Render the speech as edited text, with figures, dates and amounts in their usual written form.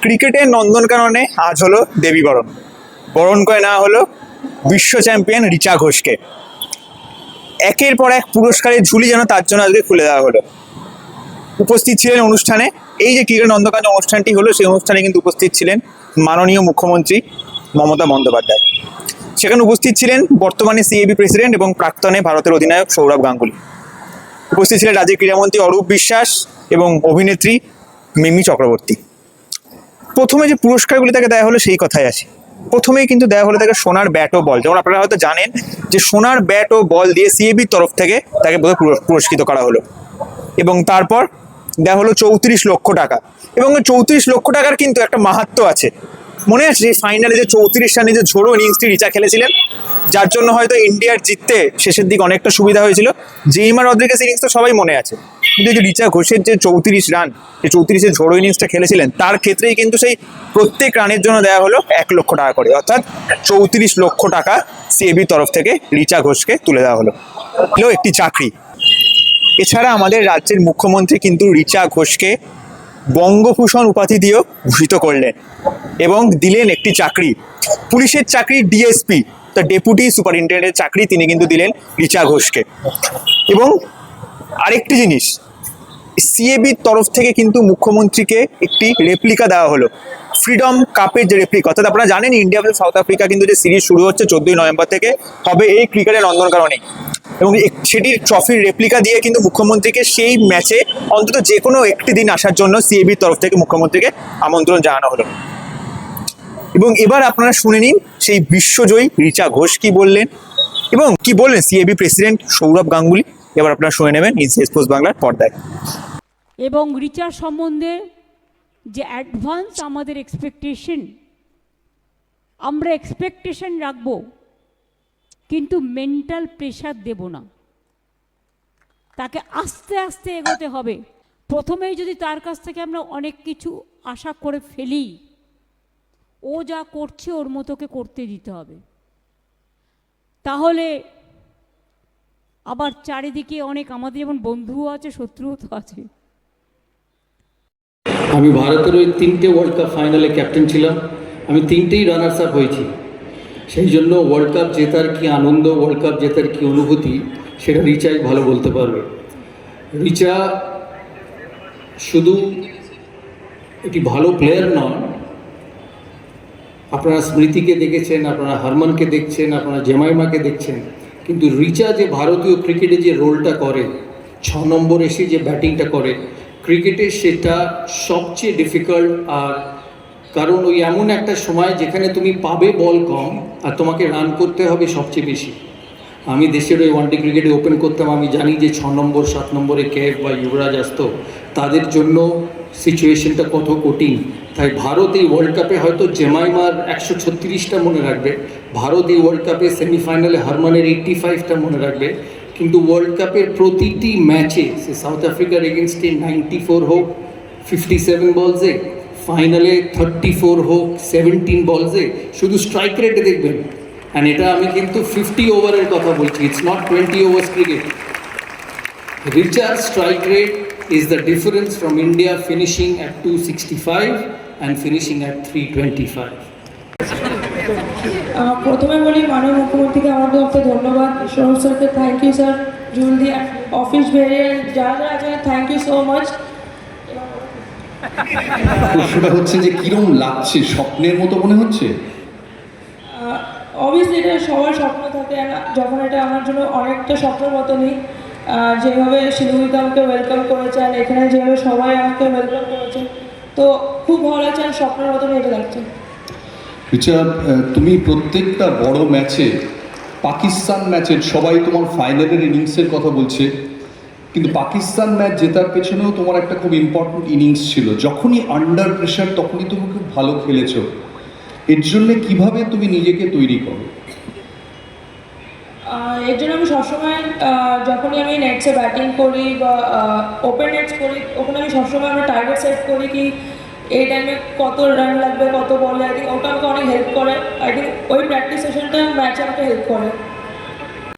ক্রিকেটের নন্দনকাননে আজ হলো দেবী বরণ। বরণ করে নেওয়া হলো বিশ্ব চ্যাম্পিয়ন রিচা ঘোষকে। একের পর এক পুরস্কারের ঝুলি যেন তার জন্য আজকে খুলে দেওয়া হলো। উপস্থিত ছিলেন অনুষ্ঠানে, এই যে ক্রিকেট নন্দনকানন অনুষ্ঠানটি হলো সেই অনুষ্ঠানে কিন্তু উপস্থিত ছিলেন মাননীয় মুখ্যমন্ত্রী মমতা বন্দ্যোপাধ্যায়। সেখানে উপস্থিত ছিলেন বর্তমানে সিএবি প্রেসিডেন্ট এবং প্রাক্তনে ভারতের অধিনায়ক সৌরভ গাঙ্গুলি। উপস্থিত ছিলেন রাজ্যের ক্রীড়ামন্ত্রী অরূপ বিশ্বাস এবং অভিনেত্রী মিমি চক্রবর্তী। প্রথমে যে পুরস্কারগুলি তাকে দেওয়া হলো সেই কথায় আসি। প্রথমেই কিন্তু দেওয়া হলো তাকে সোনার ব্যাট ও বল। যেমন আপনারা হয়তো জানেন যে সোনার ব্যাট ও বল দিয়ে সিএবির তরফ থেকে তাকে পুরস্কৃত করা হলো। এবং তারপর দেওয়া হলো 34 লক্ষ টাকা। এবং 34 লক্ষ টাকার কিন্তু একটা মাহাত্ম্য আছে। মনে আছে যে ফাইনালে যে 34 রানে যে ঝোড়ো ইনিংসটি রিচা খেলেছিলেন, যার জন্য হয়তো ইন্ডিয়ার জিততে শেষের দিকে অনেকটা সুবিধা হয়েছিল। জেইমা রদ্রিগেজ ইনিংস তো সবাই মনে আছে, কিন্তু যে রিচা ঘোষের যে 34 রান, যে 34-এর ঝোড়ো ইনিংসটা খেলেছিলেন, তার ক্ষেত্রেই কিন্তু সেই প্রত্যেক রানের জন্য দেওয়া হলো 1 লক্ষ টাকা করে, অর্থাৎ 34 লক্ষ টাকা সিএবির তরফ থেকে রিচা ঘোষকে তুলে দেওয়া হলো। একটি চাকরি। এছাড়া আমাদের রাজ্যের মুখ্যমন্ত্রী কিন্তু রিচা ঘোষকে বঙ্গভূষণ উপাধি দিয়েও ভূষিত করলেন এবং দিলেন একটি চাকরি, পুলিশের চাকরি, ডিএসপি, দ্য ডেপুটি সুপারিনটেন্ডেন্টের চাকরি তিনি কিন্তু দিলেন রিচা ঘোষকে। এবং আরেকটি জিনিস, সিএবির তরফ থেকে কিন্তু মুখ্যমন্ত্রীকে একটি রেপ্লিকা দেওয়া হলো, ফ্রিডম কাপের যে রেপ্লিকা। অর্থাৎ আপনারা জানেন ইন্ডিয়া ভার্সেস সাউথ আফ্রিকা কিন্তু যে সিরিজ শুরু হচ্ছে 14ই নভেম্বর থেকে, হবে এই ক্রিকেটের নন্দনকাননে। এবং সেটির ট্রফির রেপ্লিকা দিয়ে কিন্তু মুখ্যমন্ত্রীকে সেই ম্যাচে অন্তত যে কোনো একটি দিন আসার জন্য সিএবির তরফ থেকে মুখ্যমন্ত্রীকে আমন্ত্রণ জানানো হলো। এবং এবার আপনারা শুনে নিন সেই বিশ্বজয়ী রিচা ঘোষ কি বললেন এবং কি বললেন সিএবি প্রেসিডেন্ট সৌরভ গাঙ্গুলি। এবার আপনারা শুনে নেবেন ইনসাইড স্পোর্টস বাংলার পর্দায়। এবং রিচার সম্বন্ধে যে অ্যাডভান্স আমাদের এক্সপেকটেশন, আমরা এক্সপেকটেশন রাখবো কিন্তু মেন্টাল প্রেশার দেব না, তাকে আস্তে আস্তে এগোতে হবে। প্রথমেই যদি তার কাছ থেকে আমরা অনেক কিছু আশা করে ফেলি, ও যা করছে ওর মতোকে করতে দিতে হবে। তাহলে আবার চারিদিকে অনেক আমাদের যেমন বন্ধুও আছে, শত্রুও তো আছে। আমি ভারতের ওই 3টে ওয়ার্ল্ড কাপ ফাইনালে ক্যাপ্টেন ছিলাম, আমি 3টেই রানার্স আপ হয়েছি। সেই জন্য ওয়ার্ল্ড কাপ জেতার কি আনন্দ, ওয়ার্ল্ড কাপ জেতার কি অনুভূতি, সেটা রিচাই ভালো বলতে পারবে। রিচা শুধু একটি ভালো প্লেয়ার নন, আপনারা স্মৃতিকে দেখেছেন, আপনারা হারমানকে দেখছেন, আপনারা জেমাইমাকে দেখছেন, কিন্তু রিচা যে ভারতীয় ক্রিকেটে যে রোলটা করে, 6 নম্বর এসে যে ব্যাটিংটা করে ক্রিকেটে, সেটা সবচেয়ে ডিফিকাল্ট। আর কারণ ওই এমন একটা সময় যেখানে তুমি পাবে বল কম আর তোমাকে রান করতে হবে সবচেয়ে বেশি। আমি দেশের ওই ওয়ানডে ক্রিকেটে ওপেন করতাম, আমি জানি যে 6 নম্বর 7 নম্বরে কেএফ বা যুবরাজ আসতো, তাদের জন্য সিচুয়েশনটা কত কঠিন। তাই ভারত এই ওয়ার্ল্ড কাপে হয়তো জেমাইমার 136টা মনে রাখবে, ভারত এই ওয়ার্ল্ড কাপে সেমিফাইনালে হারমানের 85টা মনে রাখবে, কিন্তু ওয়ার্ল্ড কাপের প্রতিটি ম্যাচে, সে সাউথ আফ্রিকার এগেনস্টে 94 হোক 57 বলসে, ফাইনালে 34 হোক 17 বলসে, শুধু স্ট্রাইক রেটে দেখবেন। অ্যান্ড এটা আমি কিন্তু 50 ওভারের কথা বলছি, it's not 20 overs cricket. Richer strike rate is the difference from India finishing at 265 and finishing at 325. প্রথমে বলি মাননীয় মুখ্যমন্ত্রীকে আমার তরফ থেকে ধন্যবাদ, সৌরভ স্যারকে থ্যাংক ইউ স্যার, জুলদি অফিস ভেরিয়েন্ট যারা যারা আছে থ্যাংক ইউ সো মাচ। প্রশ্নটা হচ্ছে যে কিরম লাগছে, স্বপ্নের মতো মনে হচ্ছে? অবভিয়াসলি এটা সবার স্বপ্ন থাকে, যখন এটা আমার জন্য অনেকটা স্বপ্নের মতনই। যেভাবে শিলিগুড়িতে আমাকে ওয়েলকাম করেছেন, এখানে যেভাবে সবাই আমাকে ওয়েলকাম করেছেন, তো খুব ভালো লাগছে, আর স্বপ্নের মতনই এটা লাগছে। রিচা, তুমি প্রত্যেকটা বড় ম্যাচে, পাকিস্তান ম্যাচের সবাই তোমার ফাইনালের ইনিংসের কথা বলছে, কিন্তু পাকিস্তান ম্যাচ জেতার পেছনেও তোমার একটা খুব ইম্পর্টেন্ট ইনিংস ছিল। যখনই আন্ডার প্রেশার তখনই তুমি খুব ভালো খেলেছো। এর জন্যে কিভাবে তুমি নিজেকে তৈরি করো? এর জন্য আমি সবসময় যখনই আমি নেটসে ব্যাটিং করি বা ওপেন নেটস করি, ওখানে আমি সবসময় আমার টার্গেট সেট করি কি এই টাইমে কত রান লাগবে, কত বলে। আই থিঙ্ক ওটা আমাকে অনেক হেল্প করে। আই থিঙ্ক ওই প্র্যাকটিস সেশনটা ম্যাচে আমাকে হেল্প করে।